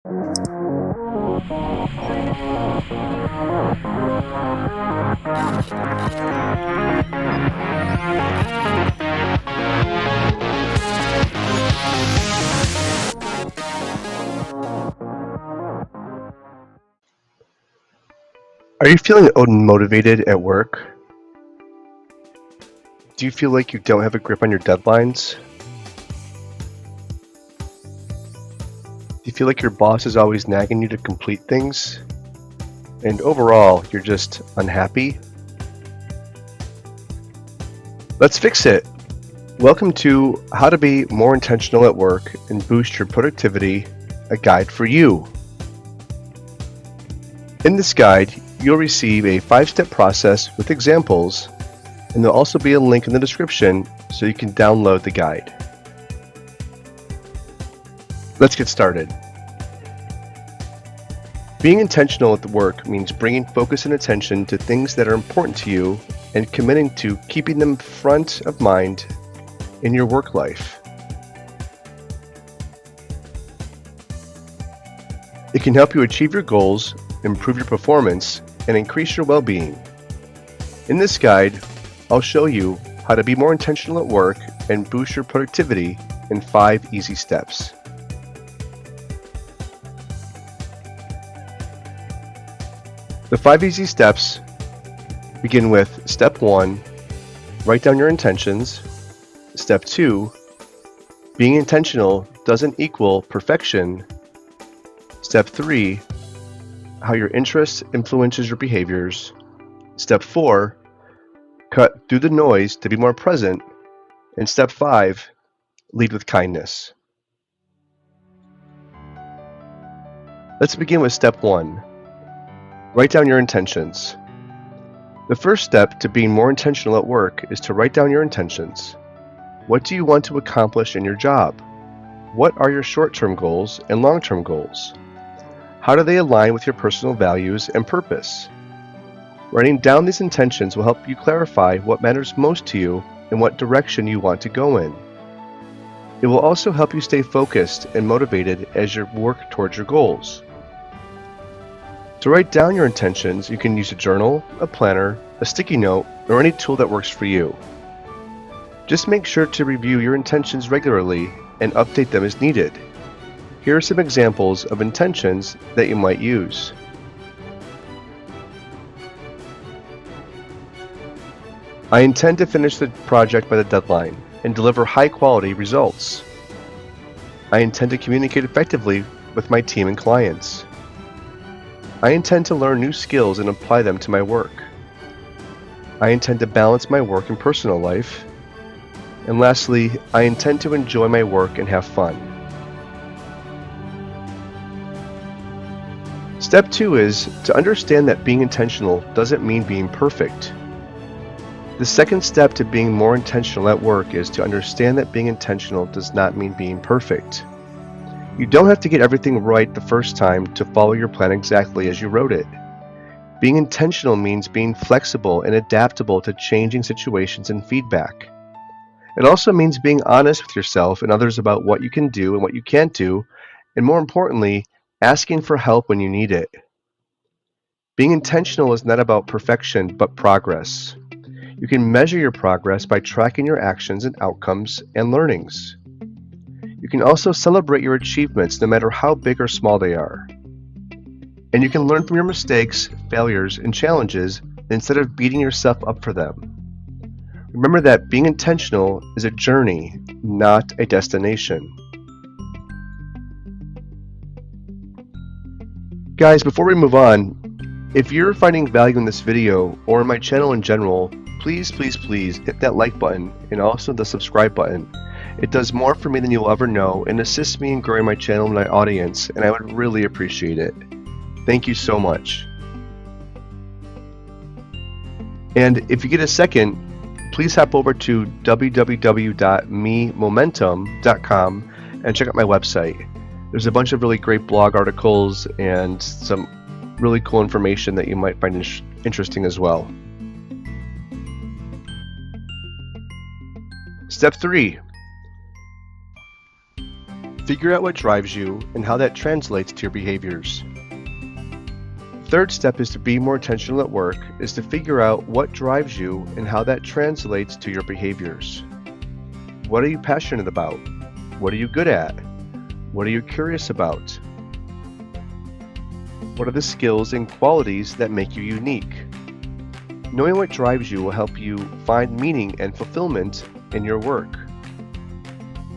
Are you feeling unmotivated at work? Do you feel like you don't have a grip on your deadlines? Do you feel like your boss is always nagging you to complete things? And overall, you're just unhappy? Let's fix it! Welcome to How to Be More Intentional at Work and Boost Your Productivity, a guide for you. In this guide, you'll receive a 5-step process with examples, and there'll also be a link in the description so you can download the guide. Let's get started. Being intentional at the work means bringing focus and attention to things that are important to you and committing to keeping them front of mind in your work life. It can help you achieve your goals, improve your performance, and increase your well-being. In this guide, I'll show you how to be more intentional at work and boost your productivity in 5 easy steps. The 5 easy steps begin with Step 1, write down your intentions. Step 2, being intentional doesn't equal perfection. Step 3, how your interest influences your behaviors. Step 4, cut through the noise to be more present. And Step 5, lead with kindness. Let's begin with Step 1. Write down your intentions. The first step to being more intentional at work is to write down your intentions. What do you want to accomplish in your job? What are your short-term goals and long-term goals? How do they align with your personal values and purpose? Writing down these intentions will help you clarify what matters most to you and what direction you want to go in. It will also help you stay focused and motivated as you work towards your goals. To write down your intentions, you can use a journal, a planner, a sticky note, or any tool that works for you. Just make sure to review your intentions regularly and update them as needed. Here are some examples of intentions that you might use. I intend to finish the project by the deadline and deliver high-quality results. I intend to communicate effectively with my team and clients. I intend to learn new skills and apply them to my work. I intend to balance my work and personal life. And lastly, I intend to enjoy my work and have fun. Step 2 is to understand that being intentional doesn't mean being perfect. The second step to being more intentional at work is to understand that being intentional does not mean being perfect. You don't have to get everything right the first time to follow your plan exactly as you wrote it. Being intentional means being flexible and adaptable to changing situations and feedback. It also means being honest with yourself and others about what you can do and what you can't do, and more importantly, asking for help when you need it. Being intentional is not about perfection, but progress. You can measure your progress by tracking your actions and outcomes and learnings. You can also celebrate your achievements no matter how big or small they are. And you can learn from your mistakes, failures, and challenges instead of beating yourself up for them. Remember that being intentional is a journey, not a destination. Guys, before we move on, if you're finding value in this video or in my channel in general, please hit that like button and also the subscribe button. It does more for me than you'll ever know and assists me in growing my channel and my audience, and I would really appreciate it. Thank you so much. And if you get a second, please hop over to www.memomentum.com and check out my website. There's a bunch of really great blog articles and some really cool information that you might find interesting as well. Step 3. Figure out what drives you and how that translates to your behaviors. The third step is to be more intentional at work is to figure out what drives you and how that translates to your behaviors. What are you passionate about? What are you good at? What are you curious about? What are the skills and qualities that make you unique? Knowing what drives you will help you find meaning and fulfillment in your work.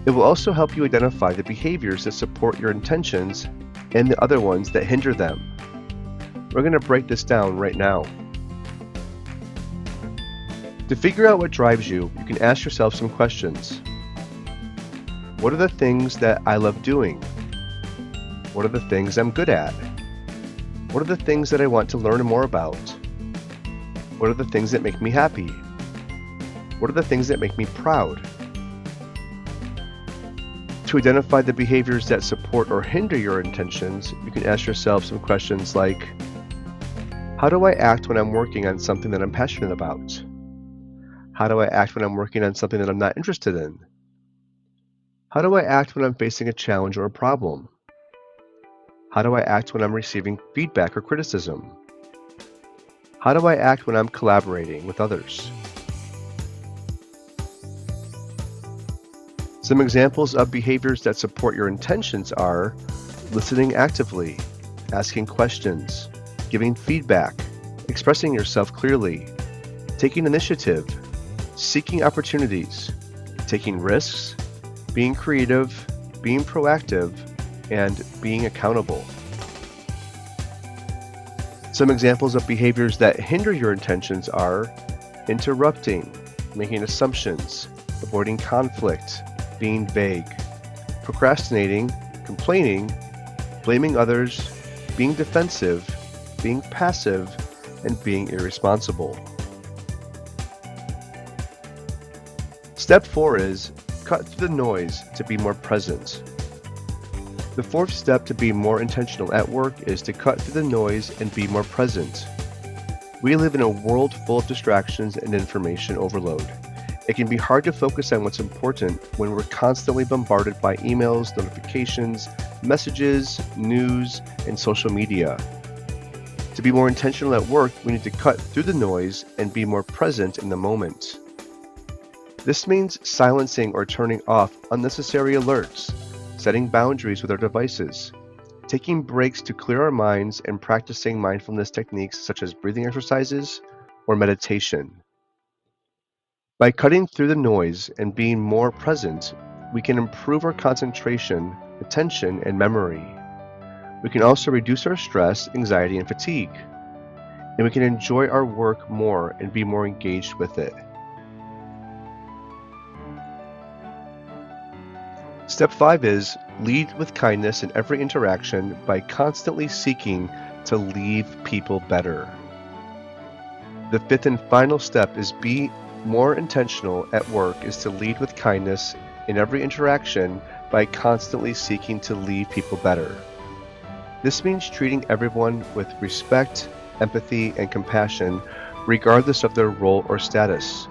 It will also help you identify the behaviors that support your intentions and the other ones that hinder them. We're going to break this down right now. To figure out what drives you, you can ask yourself some questions. What are the things that I love doing? What are the things I'm good at? What are the things that I want to learn more about? What are the things that make me happy? What are the things that make me proud? To identify the behaviors that support or hinder your intentions, you can ask yourself some questions like, how do I act when I'm working on something that I'm passionate about? How do I act when I'm working on something that I'm not interested in? How do I act when I'm facing a challenge or a problem? How do I act when I'm receiving feedback or criticism? How do I act when I'm collaborating with others? Some examples of behaviors that support your intentions are listening actively, asking questions, giving feedback, expressing yourself clearly, taking initiative, seeking opportunities, taking risks, being creative, being proactive, and being accountable. Some examples of behaviors that hinder your intentions are interrupting, making assumptions, avoiding conflict, being vague, procrastinating, complaining, blaming others, being defensive, being passive, and being irresponsible. Step 4 is cut through the noise to be more present. The fourth step to be more intentional at work is to cut through the noise and be more present. We live in a world full of distractions and information overload. It can be hard to focus on what's important when we're constantly bombarded by emails, notifications, messages, news, and social media. To be more intentional at work, we need to cut through the noise and be more present in the moment. This means silencing or turning off unnecessary alerts, setting boundaries with our devices, taking breaks to clear our minds, and practicing mindfulness techniques such as breathing exercises or meditation. By cutting through the noise and being more present, we can improve our concentration, attention, and memory. We can also reduce our stress, anxiety, and fatigue. And we can enjoy our work more and be more engaged with it. Step 5 is lead with kindness in every interaction by constantly seeking to leave people better. The fifth and final step is be more intentional at work is to lead with kindness in every interaction by constantly seeking to leave people better. This means treating everyone with respect, empathy, and compassion, regardless of their role or status.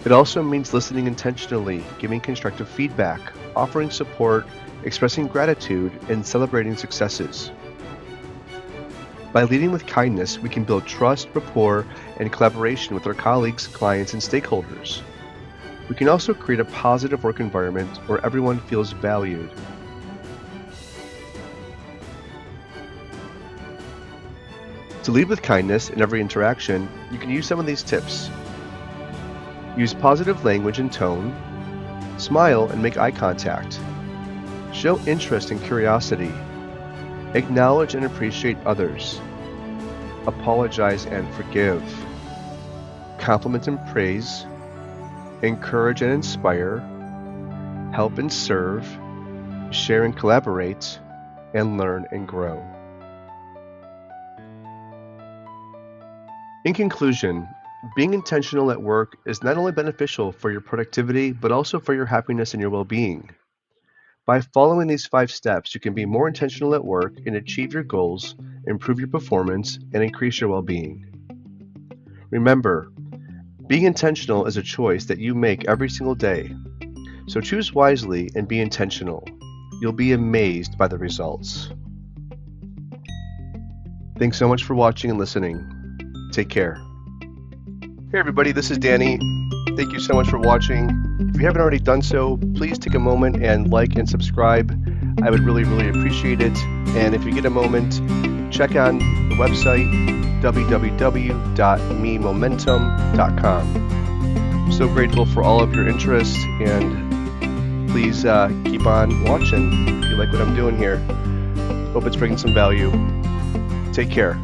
It also means listening intentionally, giving constructive feedback, offering support, expressing gratitude, and celebrating successes. By leading with kindness, we can build trust, rapport, and collaboration with our colleagues, clients, and stakeholders. We can also create a positive work environment where everyone feels valued. To lead with kindness in every interaction, you can use some of these tips. Use positive language and tone. Smile and make eye contact. Show interest and curiosity. Acknowledge and appreciate others. Apologize and forgive. Compliment and praise. Encourage and inspire. Help and serve. Share and collaborate. And learn and grow. In conclusion, being intentional at work is not only beneficial for your productivity, but also for your happiness and your well-being. By following these 5 steps, you can be more intentional at work and achieve your goals, improve your performance, and increase your well-being. Remember, being intentional is a choice that you make every single day. So choose wisely and be intentional. You'll be amazed by the results. Thanks so much for watching and listening. Take care. Hey everybody, this is Danny. Thank you so much for watching. If you haven't already done so, please take a moment and like and subscribe. I would really appreciate it. And if you get a moment, check on the website www.memomentum.com. I'm so grateful for all of your interest, and please keep on watching if you like what I'm doing here. Hope it's bringing some value. Take care.